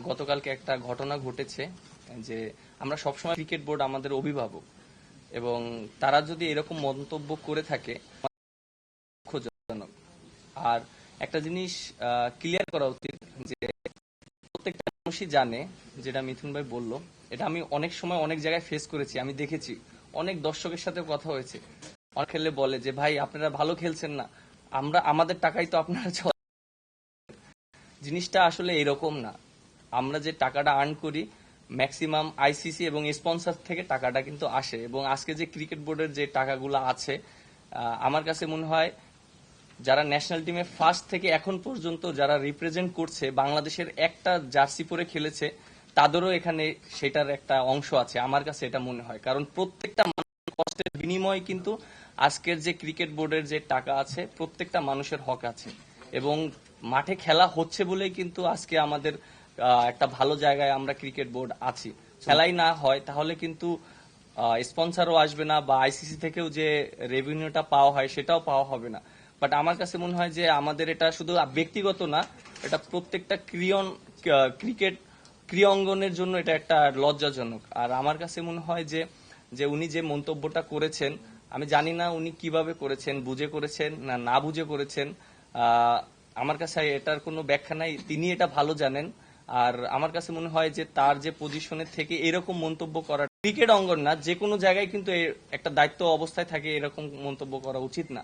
গতকালকে একটা ঘটনা ঘটেছে যে আমরা সবসময় ক্রিকেট বোর্ড আমাদের অভিভাবক, এবং তারা যদি এরকম মন্তব্য করে থাকে দুঃখজনক। আর একটা জিনিস ক্লিয়ার করা উচিত যে প্রত্যেকটা মানুষই জানে, যেটা মিথুন ভাই বলল, এটা আমি অনেক সময় অনেক জায়গায় ফেস করেছি, আমি দেখেছি, অনেক দর্শকের সাথে কথা হয়েছে। অনেক খেললে বলে যে ভাই আপনারা ভালো খেলছেন না, আমরা আমাদের টাকাই তো আপনারা জিনিসটা আসলে এরকম না। আমরা যে টাকাটা আর্ন করি ম্যাক্সিমাম আইসিসি এবং স্পন্সর থেকে টাকাটা কিন্তু আসে, এবং আজকে যে ক্রিকেট বোর্ডের যে টাকাগুলো আছে, আমার কাছে মনে হয় যারা ন্যাশনাল টিমে ফার্স্ট থেকে এখন পর্যন্ত যারা রিপ্রেজেন্ট করছে, বাংলাদেশের একটা জার্সি পরে খেলেছে, তাদেরও এখানে সেটার একটা অংশ আছে, আমার কাছে এটা মনে হয়। কারণ প্রত্যেকটা মানুষের কষ্টের বিনিময়ে কিন্তু আজকের যে ক্রিকেট বোর্ডের যে টাকা আছে, প্রত্যেকটা মানুষের হক আছে, এবং মাঠে খেলা হচ্ছে বলেই কিন্তু আজকে আমাদের একটা ভালো জায়গায় আমরা ক্রিকেট বোর্ড আছি। খেলাই না হয় তাহলে কিন্তু স্পন্সরও আসবে না, বা আইসিসি থেকেও যে রেভিনিউটা পাওয়া হয় সেটাও পাওয়া হবে না। বাট আমার কাছে মনে হয় যে আমাদের এটা শুধু ব্যক্তিগত না, এটা প্রত্যেকটা ক্রিকেট ক্রীড়াঙ্গনের জন্য এটা একটা লজ্জাজনক। আর আমার কাছে মনে হয় যে যে উনি যে মন্তব্যটা করেছেন, আমি জানি না উনি কিভাবে করেছেন, বুঝে করেছেন না না বুঝে করেছেন। আমার কাছে এটার কোনো ব্যাখ্যা নাই, তিনি এটা ভালো জানেন। আর আমার কাছে মনে হয় যে তার যে পজিশনের থেকে এরকম মন্তব্য করা ক্রিকেট অঙ্গন না, যে কোনো জায়গায় কিন্তু একটা দায়িত্ব অবস্থায় থাকে, এরকম মন্তব্য করা উচিত না।